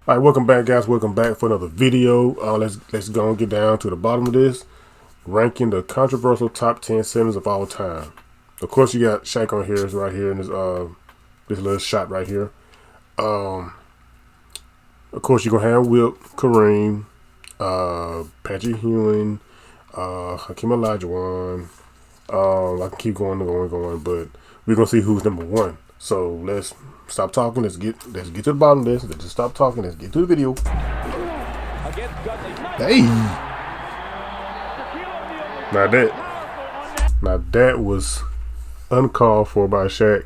All right, welcome back, guys. Welcome back for another video. Let's go and get down to the bottom of this, ranking the controversial top 10 centers of all time. Of course, you got Shaq on here, is right here in this little shot right here. Of course, you're gonna have Wilt, Kareem, Patrick Ewing, Hakeem Olajuwon. I can keep going, but we're gonna see who's number one. So let's stop talking. Let's get to the bottom of this. Let's just stop talking. Let's get to the video. Hey, now that was uncalled for by Shaq.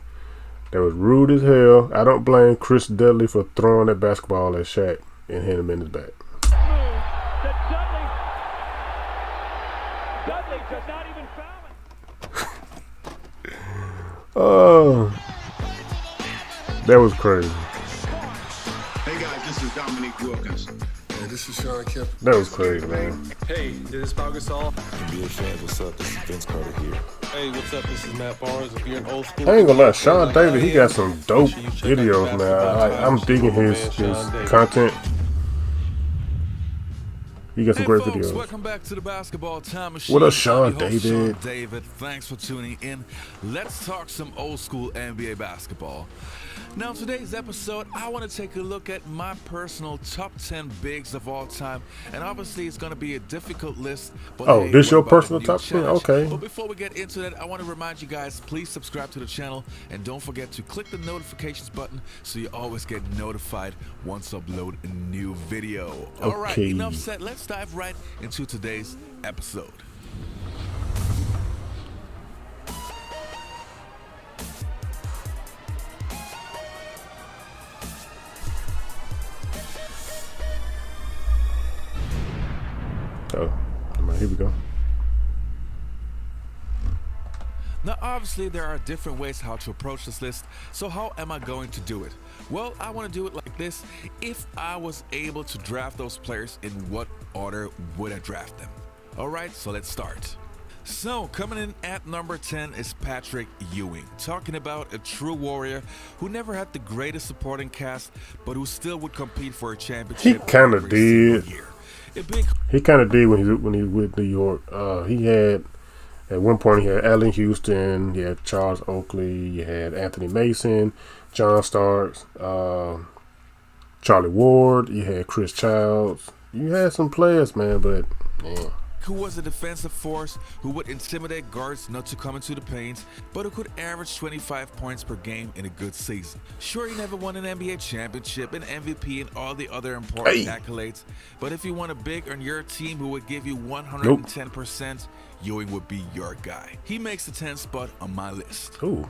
That was rude as hell. I don't blame Chris Dudley for throwing that basketball at Shaq and hitting him in his back. Dudley does not even foul it. Oh, that was crazy. Hey guys, this is Dominique Wilkins. Hey, this is Sean Kemp. That was crazy, man. Hey, this is Pau Gasol. NBA fans, what's up? This is Vince Carter here. Hey, what's up? This is Matt Barnes. If you're an old school, I ain't gonna lie, Sean David, he got some dope videos, man. I'm digging his content. He got some great videos. Welcome back to the Basketball Time Machine. What up, Sean I'm your host, Sean David? David, thanks for tuning in. Let's talk some old school NBA basketball. Now, today's episode, I want to take a look at my personal top 10 bigs of all time, and obviously it's going to be a difficult list. But Oh, hey, this what your about a personal new top 10? challenge? Okay. But before we get into that, I want to remind you guys, please subscribe to the channel, and don't forget to click the notifications button so you always get notified once I upload a new video. All right, Okay. enough said. Let's dive right into today's episode. Oh, here we go. Now, obviously, there are different ways how to approach this list, so how am I going to do it? Well, I want to do it like this. If I was able to draft those players, in what order would I draft them? All right, so let's start. So, coming in at number 10 is Patrick Ewing, talking about a true warrior who never had the greatest supporting cast, but who still would compete for a championship. He kinda every single did. year. A big He kind of did when he was with New York. He had at one point he had Allen Houston, he had Charles Oakley, you had Anthony Mason, John Starks, Charlie Ward, you had Chris Childs. You had some players, man, but man. who was a defensive force who would intimidate guards not to come into the paint, but who could average 25 points per game in a good season. Sure, he never won an NBA championship, an MVP, and all the other important accolades, but if you want a big on your team who would give you 110%, Ewing would be your guy. He makes the 10th spot on my list. Ooh.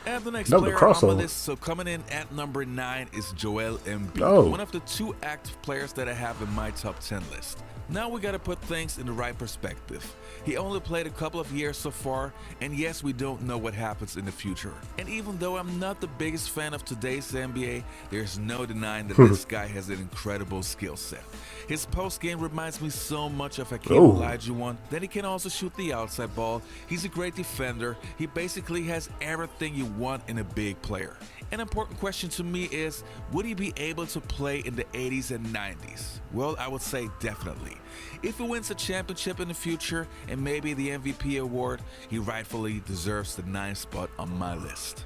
And the next Another player on crossover. my list, so coming in at number 9 is Joel Embiid, Oh. one of the 2 active players that I have in my top 10 list. Now we gotta put things in the right perspective. He only played a couple of years so far, and yes, we don't know what happens in the future. And even though I'm not the biggest fan of today's NBA, there's no denying that this guy has an incredible skill set. His post game reminds me so much of Hakeem Olajuwon. Then he can also shoot the outside ball. He's a great defender. He basically has everything you want in a big player. An important question to me is, would he be able to play in the 80s and 90s? Well, I would say definitely. If he wins a championship in the future and maybe the MVP award, he rightfully deserves the 9th spot on my list.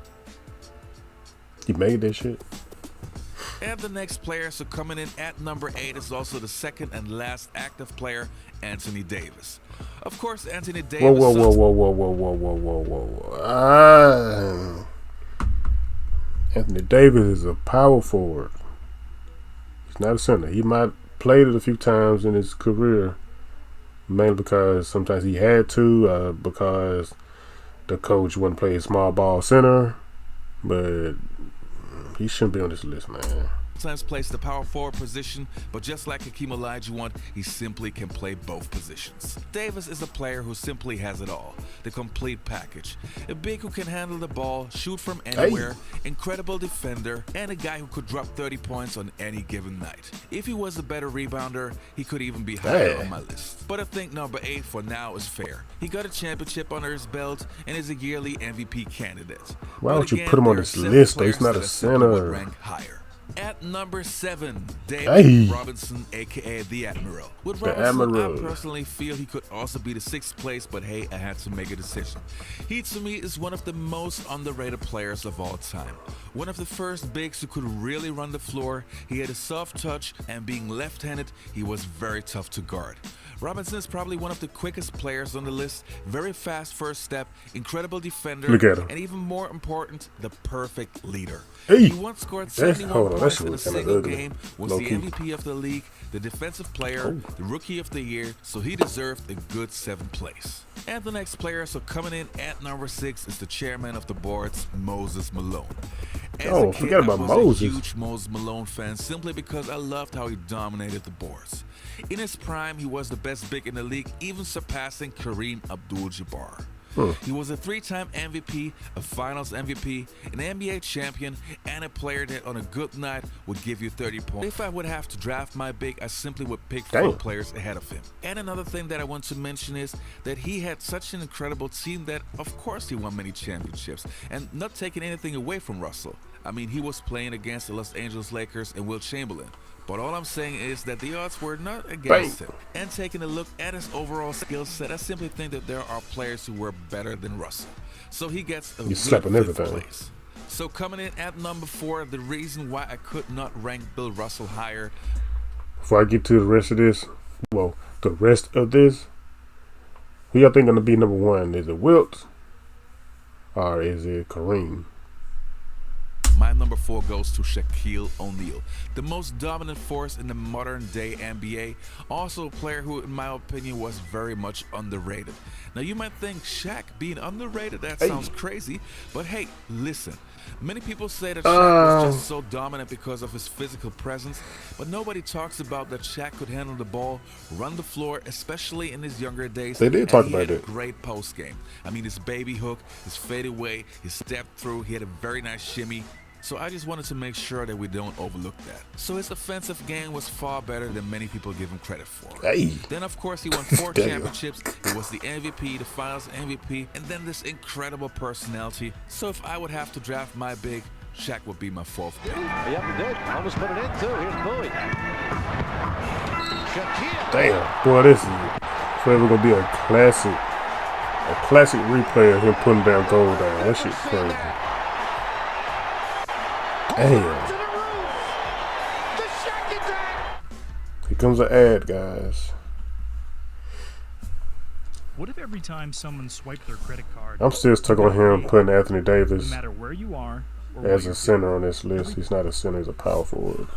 You made that shit. And the next player, so coming in at number 8, is also the second and last active player, Anthony Davis. Of course, Anthony Davis. Whoa. Anthony Davis is a power forward. He's not a center. He might played it a few times in his career, mainly because sometimes he had to, because the coach wouldn't play a small ball center, but he shouldn't be on this list, man. Sometimes plays the power forward position, but just like Hakeem Olajuwon, he simply can play both positions. Davis is a player who simply has it all, the complete package. A big who can handle the ball, shoot from anywhere, incredible defender, and a guy who could drop 30 points on any given night. If he was a better rebounder, he could even be higher on my list. But I think number 8 for now is fair. He got a championship under his belt and is a yearly MVP candidate. Why But don't you again, put him on there are this several list, though? players He's not that a I simply would center. rank higher. At number 7, David Hey. Robinson, aka the Admiral. With The Robinson, Admiral. I personally feel he could also be the 6th place, but hey, I had to make a decision. He, to me, is one of the most underrated players of all time. One of the first bigs who could really run the floor. He had a soft touch, and being left-handed, he was very tough to guard. Robinson is probably one of the quickest players on the list, very fast first step, incredible defender, Look at him. and even more important, the perfect leader. Hey. He once scored That's- 71 hold on, that points shit in a was kinda single ugly. game, was Low the key. MVP of the league, the defensive player, the rookie of the year, so he deserved a good 7th place. And the next player, so coming in at number 6, is the chairman of the boards, Moses Malone. As Oh, a kid, forget about I was Moses. a huge Moses Malone fan simply because I loved how he dominated the boards. In his prime, he was the best big in the league, even surpassing Kareem Abdul-Jabbar. He was a 3-time MVP, a Finals MVP, an NBA champion, and a player that on a good night would give you 30 points. If I would have to draft my big, I simply would pick 4 Damn. players ahead of him. And another thing that I want to mention is that he had such an incredible team that, of course, he won many championships, and not taking anything away from Russell. I mean, he was playing against the Los Angeles Lakers and Will Chamberlain. But all I'm saying is that the odds were not against him. And taking a look at his overall skill set, I simply think that there are players who were better than Russell. So he gets a good slapping 5th everything. place. So coming in at number 4, the reason why I could not rank Bill Russell higher. Before I get to the rest of this, who y'all think gonna be number 1? Is it Wilt or is it Kareem? My number 4 goes to Shaquille O'Neal, the most dominant force in the modern day NBA. Also a player who, in my opinion, was very much underrated. Now you might think Shaq being underrated, that sounds crazy, but hey, listen. Many people say that Shaq was just so dominant because of his physical presence, but nobody talks about that Shaq could handle the ball, run the floor, especially in his younger days. They did and talk he about had a that. great post game. I mean, his baby hook, his fadeaway, his step through, he had a very nice shimmy. So I just wanted to make sure that we don't overlook that. So his offensive game was far better than many people give him credit for. Hey. Then of course he won 4 Damn. championships. He was the MVP, the Finals MVP, and then this incredible personality. So if I would have to draft my big, Shaq would be my 4th pick. Yep, he did. Almost put it in, too. Here's Bowie. Shaquille. Damn, boy, this is forever gonna be a classic replay of him putting down gold down. That shit's crazy. Damn. To the roof. The Shaq attack. Here comes an ad, guys. What if every time someone swiped their credit card, I'm still stuck on him putting Anthony no Davis matter where you are or what as you're a center on this list? He's not a center, he's a power forward.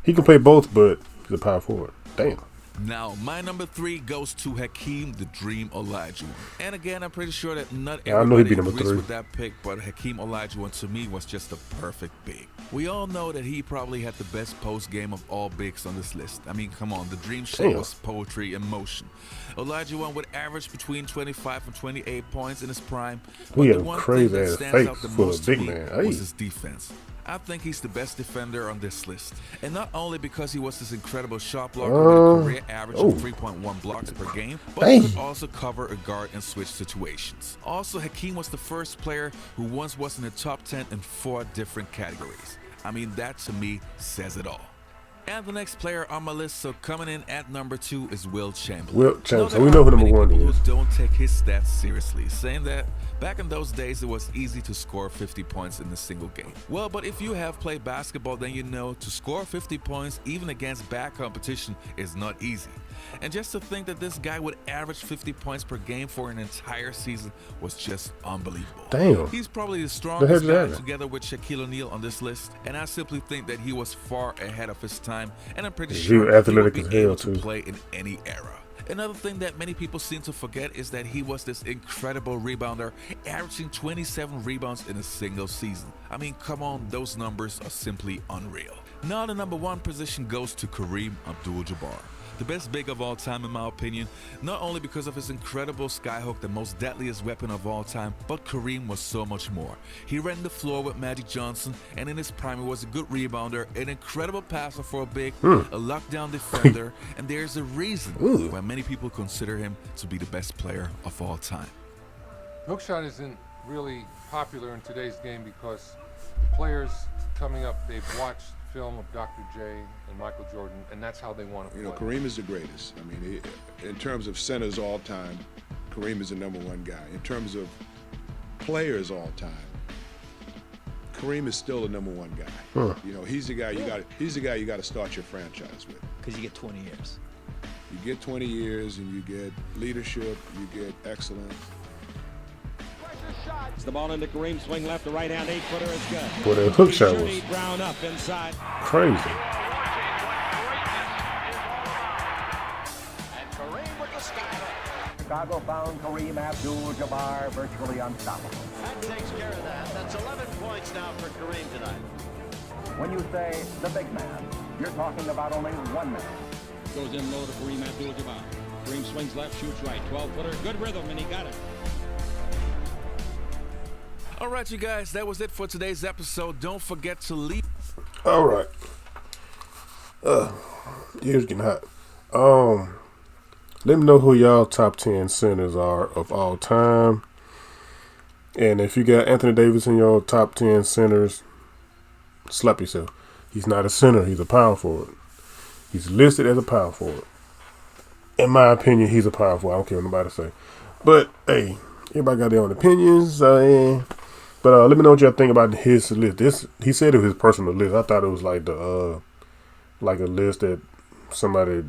He can play both, but he's a power forward. Damn. Now, my number 3 goes to Hakeem the Dream Olajuwon. And again, I'm pretty sure that not Yeah, I know he'd everybody be number agrees 3. with that pick, but Hakeem Olajuwon to me was just a perfect big. We all know that he probably had the best post game of all bigs on this list. I mean, come on, the dream shot Damn. was poetry in motion. Olajuwon would average between 25 and 28 points in his prime, but He had the a one crazy thing that ass stands out face the full of most to big me man. Hey. was his defense. I think he's the best defender on this list. And not only because he was this incredible shot blocker with a career average of 3.1 blocks per game, but he could also cover a guard in switch situations. Also, Hakeem was the first player who once was in the top 10 in 4 different categories. I mean, that to me says it all. And the next player on my list, so coming in at number 2 is Will Chamberlain. Wilt Chamberlain. Now, So there we know are who number many 1 people is. who don't take his stats seriously, saying that back in those days it was easy to score 50 points in a single game. Well, but if you have played basketball, then you know to score 50 points even against bad competition is not easy. And just to think that this guy would average 50 points per game for an entire season was just unbelievable. Damn. He's probably the The strongest heck's guy that? together with Shaquille O'Neal on this list, and I simply think that he was far ahead of his time, and I'm pretty He sure was he athletic would be as hell, able to too. play in any era. Another thing that many people seem to forget is that he was this incredible rebounder, averaging 27 rebounds in a single season. I mean, come on, those numbers are simply unreal. Now the number 1 position goes to Kareem Abdul-Jabbar. The best big of all time in my opinion, not only because of his incredible skyhook, the most deadliest weapon of all time, but Kareem was so much more. He ran the floor with Magic Johnson, and in his prime he was a good rebounder, an incredible passer for a big, a lockdown defender, and there's a reason why many people consider him to be the best player of all time. Hookshot isn't really popular in today's game because players coming up, they've watched film of Dr. J and Michael Jordan, and that's how they want to play. You know, Kareem is the greatest. I mean, in terms of centers all time, Kareem is the #1 guy. In terms of players all time, Kareem is still the #1 guy. Huh. You know, he's the guy you got. He's the guy you got to start your franchise with. Because you get 20 years. You get 20 years, and you get leadership. You get excellence. It's the ball into Kareem, swing left to right hand, 8-footer is good. Boy, that hook shot was Brown up inside. crazy. And Kareem with the skyhook. Chicago found Kareem Abdul-Jabbar virtually unstoppable. That takes care of that. That's 11 points now for Kareem tonight. When you say the big man, you're talking about only one man. Goes in low to Kareem Abdul-Jabbar. Kareem swings left, shoots right. 12-footer, good rhythm, and he got it. All right, you guys, that was it for today's episode. Don't forget to leave. All right. Yeah, it's getting hot. Let me know who y'all top 10 centers are of all time. And if you got Anthony Davis in your top 10 centers, slap yourself. He's not a center. He's a power forward. He's listed as a power forward. In my opinion, he's a power forward. I don't care what nobody say. But, hey, everybody got their own opinions. But let me know what y'all think about his list. He said it was his personal list. I thought it was like like a list that somebody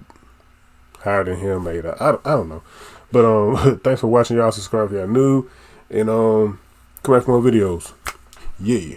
higher than him made. I don't know. But thanks for watching, y'all. Subscribe if y'all new, and come back for more videos. Yeah.